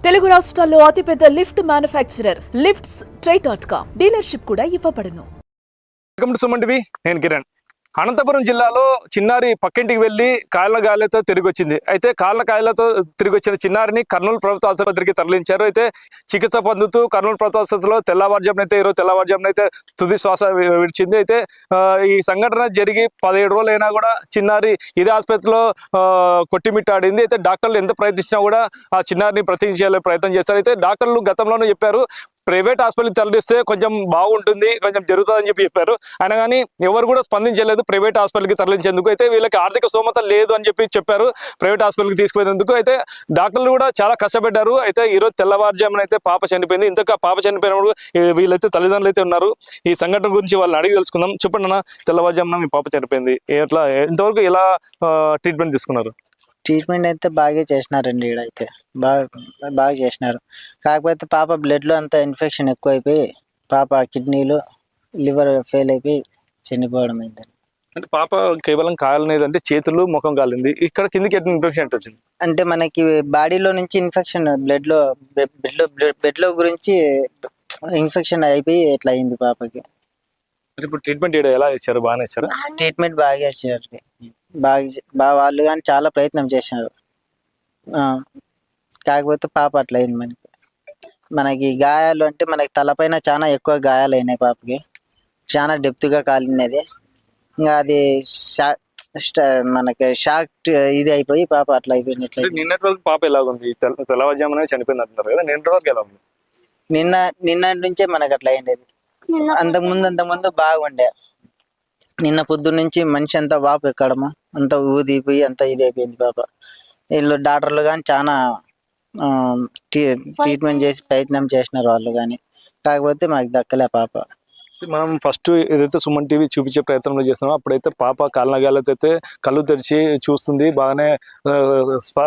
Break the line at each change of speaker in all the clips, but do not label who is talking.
తెలుగు రాష్ట్రాల్లో అతిపెద్ద lift manufacturer lifts dealership కూడా ఇవ్వబడును.
Welcome to Suman TV. నేను కిరణ్. అనంతపురం జిల్లాలో చిన్నారి పక్కింటికి వెళ్లి కాళ్ళ గాయాలతో తిరిగి వచ్చింది. అయితే కాళ్ళ గాయాలతో తిరిగి వచ్చిన చిన్నారిని కర్నూలు ప్రభుత్వ ఆసుపత్రికి తరలించారు. అయితే చికిత్స పొందుతూ కర్నూలు ప్రభుత్వ ఆసుపత్రిలో ఈరోజు తెల్లవారుజామున తుది శ్వాస విడిచింది. అయితే ఈ సంఘటన జరిగి 17 రోజులైనా కూడా చిన్నారి ఇదే ఆసుపత్రిలో కొట్టిమిట్టాడింది. అయితే డాక్టర్లు ఎంత ప్రయత్నించినా కూడా ఆ చిన్నారిని బ్రతికించాలని ప్రయత్నం చేస్తారు. అయితే డాక్టర్లు గతంలోనూ చెప్పారు ప్రైవేట్ హాస్పిటల్కి తరలిస్తే కొంచెం బాగుంటుంది, కొంచెం జరుగుతుందని చెప్పారు. అయినా కానీ ఎవరు కూడా స్పందించలేదు ప్రైవేట్ హాస్పిటల్కి తరలించేందుకు. అయితే వీళ్ళకి ఆర్థిక స్తోమత లేదు అని చెప్పారు ప్రైవేట్ హాస్పిటల్కి తీసుకుపోయినందుకు. అయితే డాక్టర్లు కూడా చాలా కష్టపడ్డారు. అయితే ఈరోజు తెల్లవారుజామున అయితే పాప చనిపోయింది. ఇంతకు పాప చనిపోయినప్పుడు వీళ్ళైతే తల్లిదండ్రులు అయితే ఉన్నారు. ఈ సంఘటన గురించి వాళ్ళని అడిగి తెలుసుకుందాం. చెప్పండి అన్న, తెల్లవారుజామున మీ పాప చనిపోయింది, ఎట్లా ఇంతవరకు ఎలా ట్రీట్మెంట్ తీసుకున్నారు?
ట్రీట్మెంట్ అయితే బాగా చేసినారండి. ఈడైతే బాగా చేసినారు. కాకపోతే పాప బ్లడ్లో అంతా ఇన్ఫెక్షన్ ఎక్కువైపోయి పాప కిడ్నీలు లివర్ ఫెయిల్ అయిపోయి చనిపోవడం అయిందండి.
అంటే పాప కేవలం కాలనేది అంటే చేతులు ముఖం కాలింది, ఇక్కడ కిందికి ఎట్లా ఇన్ఫెక్షన్ ఎట్లా వచ్చింది?
అంటే మనకి బాడీలో నుంచి ఇన్ఫెక్షన్ బ్లడ్లో గురించి ఇన్ఫెక్షన్ అయిపోయి ఎట్లా అయింది పాపకి.
ఇప్పుడు ట్రీట్మెంట్ ఎలా ఇచ్చారు? బాగానే ఇచ్చారు.
ట్రీట్మెంట్ బాగా ఇచ్చారు. బాగా వాళ్ళు కానీ చాలా ప్రయత్నం చేశారు. కాకపోతే పాప అట్లా అయింది. మనకి గాయాలు అంటే మనకి తలపైన చాలా ఎక్కువ గాయాలు అయినాయి పాపకి. చాలా డెప్త్గా కాలినది. ఇంకా అది మనకి షాక్ ఇది అయిపోయి పాప అట్లా అయిపోయినట్లయితే.
నిన్నటి వరకు పాప ఎలా ఉంది? తెల్లవారుజామున చనిపోయింది అంటున్నారు కదా, నిన్నటి వరకు ఎలా ఉంది?
నిన్నటి నుంచే మనకు అట్లా అయిండేది. అంతకుముందు బాగుండే. నిన్న పొద్దు నుంచి మనిషి అంతా వాపు ఎక్కడము అంతా ఊదిపోయి అంతా ఇది అయిపోయింది పాప. వీళ్ళు డాక్టర్లు కానీ చాలా ట్రీట్మెంట్ చేసి ప్రయత్నం చేసినారు వాళ్ళు కానీ. కాకపోతే మాకు దక్కలే పాప.
మనం ఫస్ట్ ఏదైతే సుమన్ టీవీ చూపించే ప్రయత్నంలో చేస్తున్నామో అప్పుడైతే పాప కాళ్ళగాలతో అయితే కళ్ళు తెరిచి చూస్తుంది, బాగానే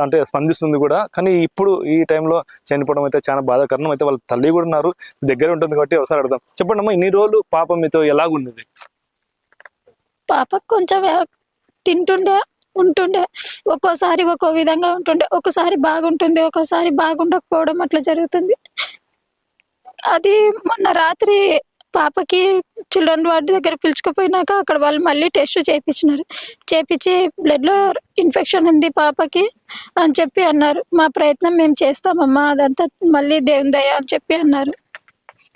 అంటే స్పందిస్తుంది కూడా. కానీ ఇప్పుడు ఈ టైంలో చనిపోవడం అయితే చాలా బాధాకరణం. అయితే వాళ్ళ తల్లి కూడా ఉన్నారు, దగ్గర ఉంటుంది కాబట్టి ఒకసారి అడుగుదాం. చెప్పండి అమ్మా, ఇన్ని రోజులు పాప మీతో ఎలాగుంది?
పాప కొంచెం ఉంటుండే, ఒక్కోసారి ఒక్కో విధంగా ఉంటుండే. ఒకసారి బాగుంటుంది, ఒక్కోసారి బాగుండకపోవడం అట్లా జరుగుతుంది. అది మొన్న రాత్రి పాపకి చిల్డ్రన్ వార్డు దగ్గర పిలుచుకుపోయినాక అక్కడ వాళ్ళు మళ్ళీ టెస్ట్ చేపించి బ్లడ్లో ఇన్ఫెక్షన్ ఉంది పాపకి అని చెప్పి అన్నారు. మా ప్రయత్నం మేము చేస్తామమ్మా, అదంతా మళ్ళీ దేవుని దయ అని చెప్పి అన్నారు.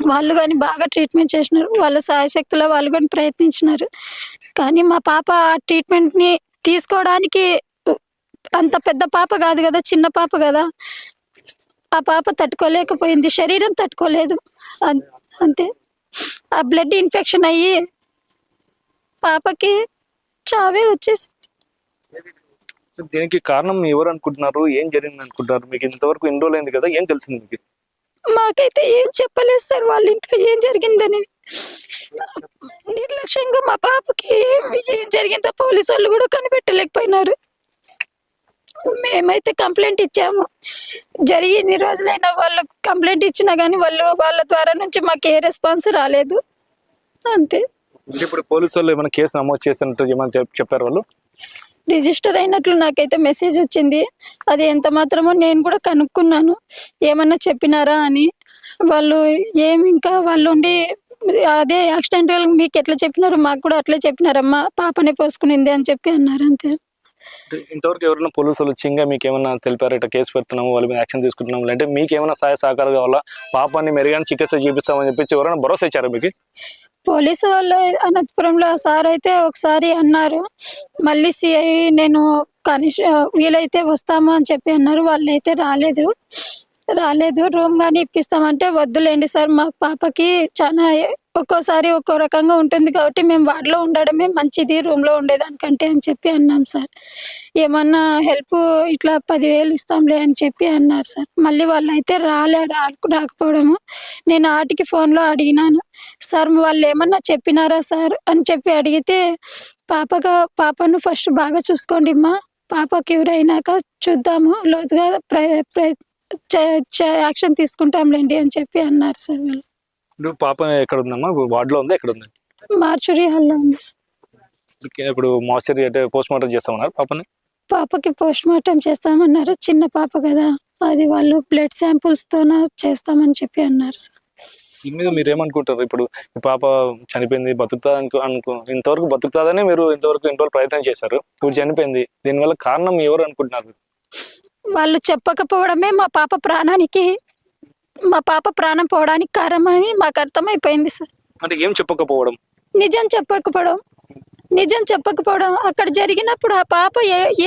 వాళ్ళు కానీ బాగా ట్రీట్మెంట్ చేసినారు, వాళ్ళ సాయశక్తిలో వాళ్ళు కానీ ప్రయత్నించినారు. కానీ మా పాప ట్రీట్మెంట్ని తీసుకోవడానికి అంత పెద్ద పాప కాదు కదా, చిన్న పాప కదా, ఆ పాప తట్టుకోలేకపోయింది, శరీరం తట్టుకోలేదు అంతే. ఆ బ్లడ్ ఇన్ఫెక్షన్ అయ్యి పాపకి చావే వచ్చేసి.
దీనికి కారణం ఎవరు అనుకుంటున్నారు? ఏం జరిగింది అనుకుంటున్నారు? మీకు ఇంతవరకు ఎన్ని రోజులు అయింది కదా, ఏం తెలిసింది మీకు?
మాకైతే ఏం చెప్పలేదు సార్ వాళ్ళ ఇంట్లో ఏం జరిగిందని. నిర్లక్ష్యంగా మా పాపకి ఏం జరిగిందో పోలీసు వాళ్ళు కూడా కనిపెట్టలేకపోయినారు. మేమైతే కంప్లైంట్ ఇచ్చాము. జరిగి ఇన్ని రోజులైనా వాళ్ళు కంప్లైంట్ ఇచ్చినా కానీ వాళ్ళ ద్వారా నుంచి మాకు ఏ రెస్పాన్స్ రాలేదు అంతే.
ఇప్పుడు పోలీసు వాళ్ళు ఏమైనా కేసు నమోదు చేసినట్టు ఏమైనా చెప్పారు? వాళ్ళు
రిజిస్టర్ అయినట్లు నాకైతే మెసేజ్ వచ్చింది. అది ఎంత మాత్రమో నేను కూడా కనుక్కున్నాను, ఏమన్నా చెప్పినారా అని. వాళ్ళు ఇంకా వాళ్ళు ఉండి అదే యాక్సిడెంటల్ మీకు ఎట్లా చెప్పినారు, మాకు కూడా అట్లే చెప్పినారమ్మా, పాపనే పోసుకునింది అని చెప్పి అన్నారు అంతే.
ఇంతవరకు ఎవరైనా పోలీసులు వచ్చి ఇంకా మీకు ఏమైనా తెలిపారు ఇట్లా కేసు పెడుతున్నాము, వాళ్ళ మీద యాక్షన్ తీసుకుంటున్నాము అంటే మీకు ఏమైనా సహాయ సహకారాలు కావాలా, పాపాన్ని మెరుగైన చికిత్స చూపిస్తామని చెప్పి ఎవరైనా భరోసా ఇచ్చారా మీకు?
పోలీసు వాళ్ళు అనంతపురంలో సార్ అయితే ఒకసారి అన్నారు, మళ్ళీ సిఐ నేను వీలైతే వస్తాము అని చెప్పి అన్నారు. వాళ్ళు అయితే రాలేదు. రూమ్ కానీ ఇప్పిస్తామంటే వద్దులేండి సార్, మా పాపకి చాలా ఒక్కోసారి ఒక్కో రకంగా ఉంటుంది కాబట్టి మేము వార్డులో ఉండడమే మంచిది రూమ్లో ఉండేదానికంటే అని చెప్పి అన్నాం సార్. ఏమన్నా హెల్ప్ ఇట్లా 10,000 ఇస్తాంలే అని చెప్పి అన్నారు సార్. మళ్ళీ వాళ్ళు అయితే రాకపోవడము. నేను ఆటికి ఫోన్లో అడిగినాను, సార్ వాళ్ళు ఏమన్నా చెప్పినారా సార్ అని చెప్పి అడిగితే, పాపను ఫస్ట్ బాగా చూసుకోండి అమ్మా, పాప క్యూర్ అయినాక చూద్దాము, లోతుగా యాక్షన్ తీసుకుంటాంలేండి అని చెప్పి అన్నారు సార్ వాళ్ళు.
పాప ఎక్కడ ఉందమ్మా? వార్డులో ఉందా, ఎక్కడ ఉంది?
మార్చురీ హాల్లో ఉంది సార్.
ఇప్పుడు మార్చరీ అంటే పోస్ట్ మార్టం చేస్తామన్నారు పాపని?
పాపకి పోస్ట్ మార్టం చేస్తామన్నారు, చిన్న పాప కదా అది వాళ్ళు బ్లడ్ శాంపుల్స్తోన చేస్తామని చెప్పి అన్నారు సార్.
దీని మీద మీరు ఏమనుకుంటారు? ఇప్పుడు ఈ పాప చనిపోయింది, బతుకుతా ఇంతవరకు బతుకుతాదనే మీరు ఇంతవరకు ఎన్ని రోజులు ప్రయత్నం చేశారు, ఇప్పుడు చనిపోయింది, దీనివల్ల కారణం ఎవరు అనుకుంటున్నారు?
వాళ్ళు చెప్పకపోవడమే మా పాప ప్రాణం పోవడానికి కారణమని మాకు అర్థమైపోయింది సార్.
అంటే ఏం చెప్పకపోవడం?
నిజం చెప్పకపోవడం అక్కడ జరిగినప్పుడు ఆ పాప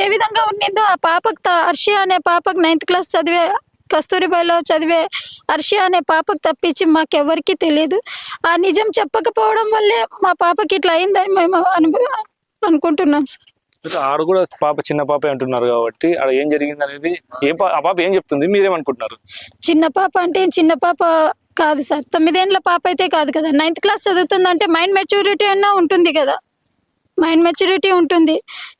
ఏ విధంగా ఉండిందో, ఆ పాపకు హర్షి అనే పాపకు 9th క్లాస్ చదివే కస్తూరిబాయిలో చదివే హర్షి అనే పాపకు తప్పించి మాకెవరికి తెలియదు. ఆ నిజం చెప్పకపోవడం వల్లే మా పాపకి ఇట్లా అయిందని మేము అనుకుంటున్నాం సార్.
ఆడ కూడా పాప చిన్న పాప అంటున్నారు కాబట్టి ఆడ ఏం జరిగింది అనేది ఆ పాప ఏం చెప్తుంది, మీరేమనుకుంటున్నారు?
చిన్న పాప అంటే చిన్న పాప కాదు సార్, 9 ఏళ్ళ పాప అయితే కాదు కదా. 9th క్లాస్ చదువుతుందంటే మైండ్ మెచ్యూరిటీ అన్నా ఉంటుంది కదా, మైండ్ మెచ్యూరిటీ ఉంటుంది.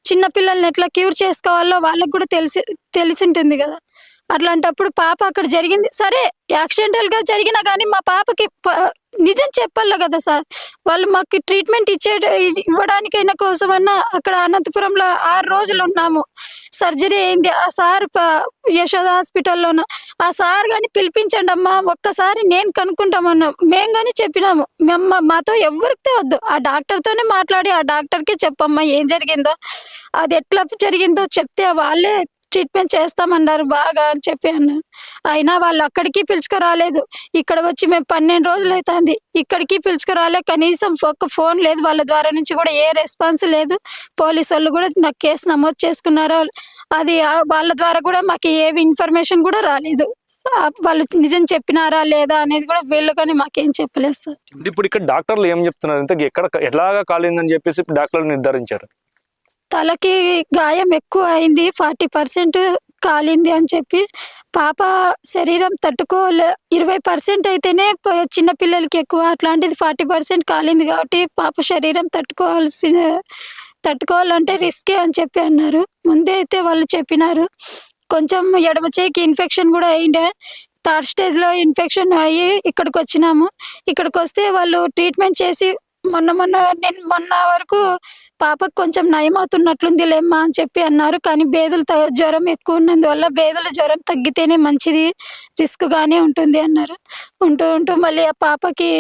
చిన్న పిల్లల్ని ఎట్లా క్యూర్ చేసుకోవాలో వాళ్ళకు కూడా తెలిసి ఉంటుంది కదా. అట్లాంటప్పుడు పాప అక్కడ జరిగింది సరే, యాక్సిడెంటల్గా జరిగినా కానీ మా పాపకి నిజం చెప్పాలి కదా సార్. వాళ్ళు మాకు ట్రీట్మెంట్ ఇవ్వడానికైనా కోసమన్నా అక్కడ అనంతపురంలో 6 రోజులు ఉన్నాము. సర్జరీ అయింది. ఆ సార్ యశోద హాస్పిటల్లోన ఆ సార్ కానీ పిలిపించండి అమ్మా, ఒక్కసారి నేను కనుక్కుంటామన్నా మేము కానీ చెప్పినాము. మాతో ఎవరికి వద్దు, ఆ డాక్టర్తోనే మాట్లాడి ఆ డాక్టర్కి చెప్పమ్మా ఏం జరిగిందో, అది ఎట్లా జరిగిందో చెప్తే వాళ్ళే ట్రీట్మెంట్ చేస్తామన్నారు బాగా అని చెప్పి అన్నారు. అయినా వాళ్ళు అక్కడికి పిలుచుకురాలేదు. ఇక్కడికి వచ్చి మేము 12 రోజులు అవుతుంది, ఇక్కడికి పిలుచుకురాలే. కనీసం ఒక్క ఫోన్ లేదు వాళ్ళ ద్వారా నుంచి కూడా, ఏ రెస్పాన్స్ లేదు. పోలీసు వాళ్ళు కూడా నాకు కేసు నమోదు చేసుకున్నారో అది వాళ్ళ ద్వారా కూడా మాకు ఏ ఇన్ఫర్మేషన్ కూడా రాలేదు. వాళ్ళు నిజం చెప్పినారా లేదా అనేది కూడా వీళ్ళు కానీ మాకేం చెప్పలేదు సార్.
ఇప్పుడు ఇక్కడ డాక్టర్లు ఏం చెప్తున్నారు, ఇంత ఎట్లాగా కాలిందని చెప్పేసి డాక్టర్లు నిర్ధారించారు?
తలకి గాయం ఎక్కువ అయింది, 40% కాలింది అని చెప్పి. పాప శరీరం 20% అయితేనే చిన్నపిల్లలకి ఎక్కువ, అట్లాంటిది 40% కాలింది కాబట్టి పాప శరీరం తట్టుకోవాలంటే రిస్కే అని చెప్పి అన్నారు. ముందే అయితే వాళ్ళు చెప్పినారు. కొంచెం ఎడమ చేయికి ఇన్ఫెక్షన్ కూడా అయిండే, 3rd స్టేజ్లో ఇన్ఫెక్షన్ అయ్యి ఇక్కడికి వచ్చినాము. ఇక్కడికి వస్తే వాళ్ళు ట్రీట్మెంట్ చేసి మొన్న వరకు పాపకు కొంచెం నయం అవుతున్నట్లుంది లేమ్మా అని చెప్పి అన్నారు. కానీ జ్వరం ఎక్కువ ఉన్నందువల్ల జ్వరం తగ్గితేనే మంచిది, రిస్క్గానే ఉంటుంది అన్నారు. ఉంటూ మళ్ళీ ఆ పాపకి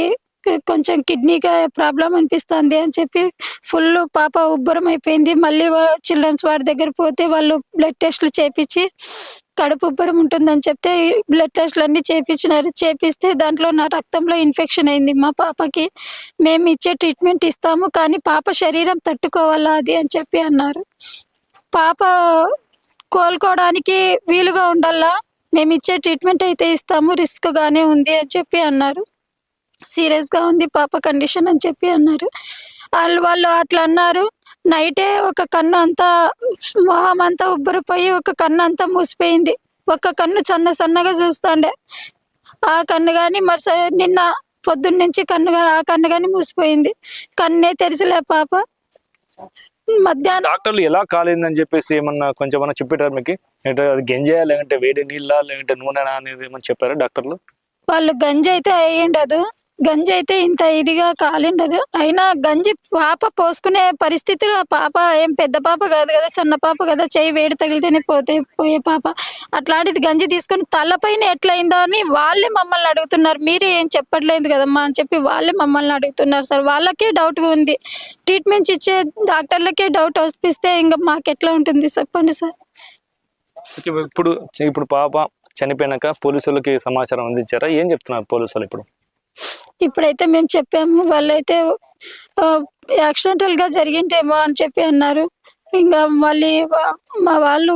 కొంచెం కిడ్నీగా ప్రాబ్లం అనిపిస్తుంది అని చెప్పి ఫుల్ పాప ఉబ్బరం అయిపోయింది. మళ్ళీ చిల్డ్రన్స్ వార్డ్ దగ్గర పోతే వాళ్ళు బ్లడ్ టెస్ట్లు చేపించి కడుపు ఉబ్బరం ఉంటుందని చెప్తే బ్లడ్ టెస్ట్లు అన్నీ చేపిస్తే దాంట్లో నా రక్తంలో ఇన్ఫెక్షన్ అయింది మా పాపకి. మేము ఇచ్చే ట్రీట్మెంట్ ఇస్తాము కానీ పాప శరీరం తట్టుకోవాలా అది అని చెప్పి అన్నారు. పాప కోలుకోవడానికి వీలుగా ఉండాలా, మేము ఇచ్చే ట్రీట్మెంట్ అయితే ఇస్తాము, రిస్క్గానే ఉంది అని చెప్పి అన్నారు. సీరియస్గా ఉంది పాప కండిషన్ అని చెప్పి అన్నారు. వాళ్ళు అట్లా అన్నారు. నైటే ఒక కన్ను అంతా మొహం అంతా ఉబ్బరిపోయి ఒక కన్ను అంతా మూసిపోయింది. ఒక కన్ను సన్నగా చూస్తుండే, ఆ కన్ను కానీ నిన్న పొద్దున్న నుంచి ఆ కన్ను కానీ మూసిపోయింది. కన్నే తెరిచలే పాప. మధ్యాహ్నం
డాక్టర్లు ఎలా కాలేదని చెప్పేసి ఏమన్నా కొంచెం చెప్పారు మీకు? అంటే అది గంజా లేదంటే వేడి నీళ్ళ లేదంటే నూనె అనేది ఏమని చెప్పారా డాక్టర్లు?
వాళ్ళు గంజి అయితే అయ్యిండదు, గంజి అయితే ఇంత ఇదిగా కాలిండదు. అయినా గంజి పాప పోసుకునే పరిస్థితిలో పాప ఏం పెద్ద పాప కాదు కదా, చిన్న పాప కదా, చెయ్యి వేడి తగిలితేనే పోయే పాప. అట్లాంటిది గంజి తీసుకొని తలపైన ఎట్లయిందో అని వాళ్ళే మమ్మల్ని అడుగుతున్నారు. మీరే ఏం చెప్పట్లేదు కదమ్మా అని చెప్పి వాళ్ళే మమ్మల్ని అడుగుతున్నారు సార్. వాళ్ళకే డౌట్గా ఉంది, ట్రీట్మెంట్ ఇచ్చే డాక్టర్లకే డౌట్ వస్తే ఇంకా మాకెట్లా ఉంటుంది చెప్పండి సార్.
ఇప్పుడు పాప చనిపోయినాక పోలీసులకి సమాచారం అందించారా? ఏం చెప్తున్నారు పోలీసులు?
ఇప్పుడైతే మేము చెప్పాము, వాళ్ళైతే యాక్సిడెంటల్గా జరిగింటేమో అని చెప్పి అన్నారు. ఇంకా మళ్ళీ మా వాళ్ళు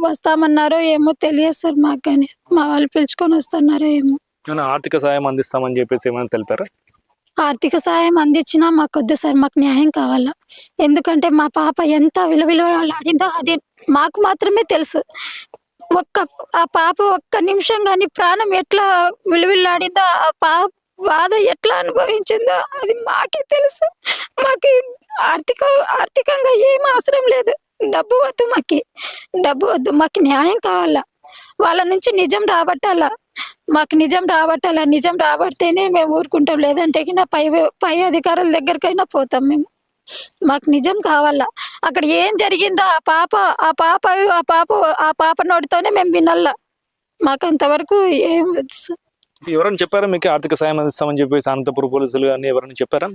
వస్తామన్నారో ఏమో తెలియదు సార్ మాకు, కానీ మా వాళ్ళు పిలుచుకొని వస్తున్నారో ఏమో.
ఆర్థిక సాయం అందిస్తామని చెప్పేసి ఏమైనా తెలిపారా?
ఆర్థిక సాయం అందించినా మాకు వద్దు సార్, మాకు న్యాయం కావాలా. ఎందుకంటే మా పాప ఎంత విలువలాడిందో అది మాకు మాత్రమే తెలుసు. ఆ పాప ఒక్క నిమిషం కానీ ప్రాణం ఎట్లా విలువలాడిందో, ఆ బాధ ఎట్లా అనుభవించిందో అది మాకే తెలుసు. మాకు ఆర్థికంగా ఏం అవసరం లేదు, డబ్బు వద్దు, మాకు న్యాయం కావాలా. వాళ్ళ నుంచి నిజం రాబట్టాలా, మాకు నిజం రాబడితేనే మేము ఊరుకుంటాం. లేదంటే పై అధికారుల దగ్గరకైనా పోతాం మేము. మాకు నిజం కావాలా. అక్కడ ఏం జరిగిందో ఆ పాప నోటితోనే మేము వినాలా. మాకు అంతవరకు ఏం వద్దు సార్.
ఎవరైనా చెప్పారా మీకు ఆర్థిక సాయం అందిస్తామని చెప్పేసి అనంతపురం పోలీసులు కానీ ఎవరైనా చెప్పారా?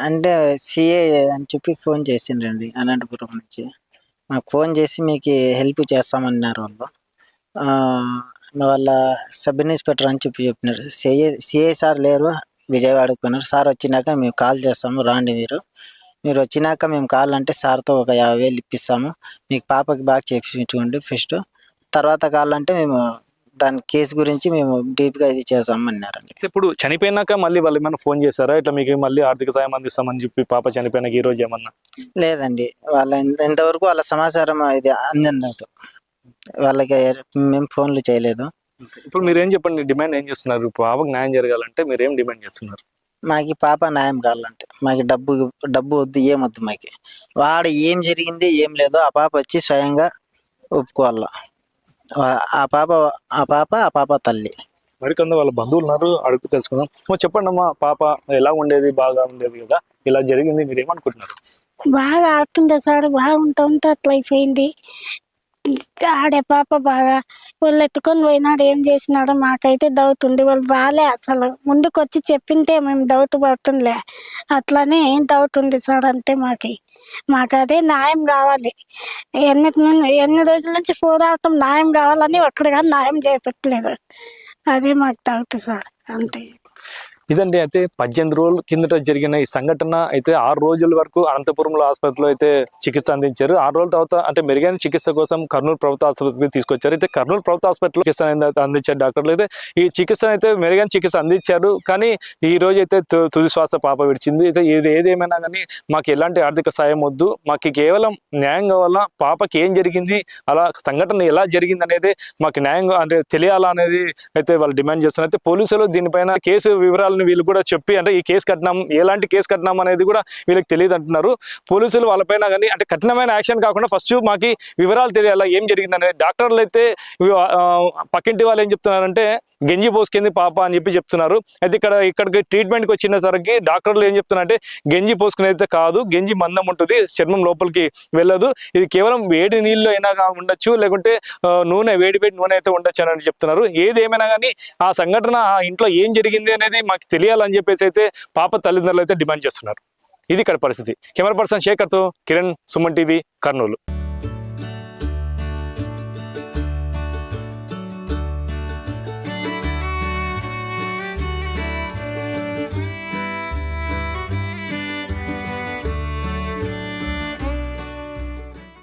అంటే సిఏ అని చెప్పి ఫోన్ చేసిండ్రండి అనంతపురం నుంచి. మాకు ఫోన్ చేసి మీకు హెల్ప్ చేస్తామన్నారు వాళ్ళు. వాళ్ళ సబ్ ఇన్స్పెక్టర్ అని చెప్పినారు. సిఐ సార్ లేరు, విజయవాడకు పోయినారు. సార్ వచ్చినాక మేము కాల్ చేస్తాము, రాండి మీరు వచ్చినాక మేము కావాలంటే సార్తో ఒక 50,000 ఇప్పిస్తాము, మీకు పాపకి బాగా చేయించుకోండి ఫస్ట్, తర్వాత కావాలంటే మేము దాని కేసు గురించి మేము డీప్గా ఇది చేస్తామన్నారండి.
ఇప్పుడు చనిపోయినాక మళ్ళీ వాళ్ళు ఏమైనా ఫోన్ చేశారా ఇట్లా మీకు మళ్ళీ ఆర్థిక సాయం అందిస్తామని చెప్పి పాప చనిపోయినాక ఈ రోజు ఏమన్నా?
లేదండి, వాళ్ళ ఇంతవరకు వాళ్ళ సమాచారం ఇది అందలేదు, వాళ్ళకి మేము ఫోన్లు చేయలేదు.
ఇప్పుడు మీరు ఏం చెప్పండి, డిమాండ్ ఏం చేస్తున్నారు? పాపకు న్యాయం జరగాలంటే మీరు ఏం డిమాండ్ చేస్తున్నారు?
మాకు పాప న్యాయం కావాలంతే, మాకు డబ్బు వద్దు, ఏమొద్దు. మాకు వాడ ఏం జరిగింది ఏం లేదో ఆ పాప వచ్చి స్వయంగా ఒప్పుకోవాల. ఆ పాప తల్లి.
మరికొంత వాళ్ళ బంధువులు ఉన్నారు, అడుగు తెలుసుకుందాం. చెప్పండి అమ్మా, పాప ఎలా ఉండేది? బాగా ఉండేది కదా, ఇలా జరిగింది, మీరు ఏమనుకుంటున్నారు?
బాగా ఆడుతుండే సార్, బాగుంటా ఉంటే అట్లా అయిపోయింది. ఆడే పాప బాగా వాళ్ళు ఎత్తుకొని పోయినాడు, ఏం చేసినాడో మాకైతే డౌట్ ఉంది. వాళ్ళు రాలే, అసలు ముందుకు వచ్చి చెప్పింటే మేము డౌట్ పడుతుండలే, అట్లనే డౌట్ ఉంది సార్. అంతే మాకు అదే న్యాయం కావాలి. ఎన్ని రోజుల నుంచి పోరాటం న్యాయం కావాలని ఒక్కడిగా న్యాయం చేపట్టలేదు, అదే మాకు డౌట్ సార్, అంతే.
ఇదండి, అయితే 18 రోజుల కిందట జరిగిన ఈ సంఘటన. అయితే 6 రోజుల వరకు అనంతపురంలో ఆసుపత్రిలో అయితే చికిత్స అందించారు. 6 రోజుల తర్వాత అంటే మెరుగైన చికిత్స కోసం కర్నూలు ప్రభుత్వ ఆసుపత్రికి తీసుకొచ్చారు. అయితే కర్నూలు ప్రభుత్వ హాస్పిటల్లో చికిత్స అందించారు డాక్టర్లు. అయితే ఈ చికిత్స అయితే మెరుగైన చికిత్స అందించారు. కానీ ఈ రోజు అయితే తుది శ్వాస పాప విడిచింది. అయితే ఏదేమైనా కానీ మాకు ఎలాంటి ఆర్థిక సాయం వద్దు, మాకు కేవలం న్యాయం కావాలా. పాపకి ఏం జరిగింది, అలా సంఘటన ఎలా జరిగింది అనేది మాకు న్యాయం అంటే తెలియాలా అనేది అయితే వాళ్ళు డిమాండ్ చేస్తున్నారు. అయితే పోలీసులు దీనిపైన కేసు వివరాలు వీళ్ళు కూడా చెప్పి అంటే ఈ కేసు కట్టినాం, ఎలాంటి కేసు కట్టినాం అనేది కూడా వీళ్ళకి తెలియదు అంటున్నారు పోలీసులు. వాళ్ళపైన కానీ అంటే కఠినమైన యాక్షన్ కాకుండా ఫస్ట్ మాకు వివరాలు తెలియాలా, ఏం జరిగింది అనేది. డాక్టర్లు అయితే పక్కింటి వాళ్ళు ఏం చెప్తున్నారంటే గంజి పోసుకుంది పాప అని చెప్పి చెప్తున్నారు. అయితే ఇక్కడికి ట్రీట్మెంట్కి వచ్చినసరికి డాక్టర్లు ఏం చెప్తున్నారంటే గంజి పోసుకునేది కాదు, గంజి మందం ఉంటుంది, చర్మం లోపలికి వెళ్ళదు, ఇది కేవలం వేడి నీళ్ళు అయినా ఉండొచ్చు, లేకుంటే వేడి నూనె అయితే ఉండొచ్చు అని చెప్తున్నారు. ఏదేమైనా కానీ ఆ సంఘటన ఆ ఇంట్లో ఏం జరిగింది అనేది మాకు తెలియాలని చెప్పేసి అయితే పాప తల్లిదండ్రులు అయితే డిమాండ్ చేస్తున్నారు. ఇది ఇక్కడ పరిస్థితి. కెమెరా పర్సన్ శేఖర్తో కిరణ్, సుమన్ టీవీ, కర్నూలు.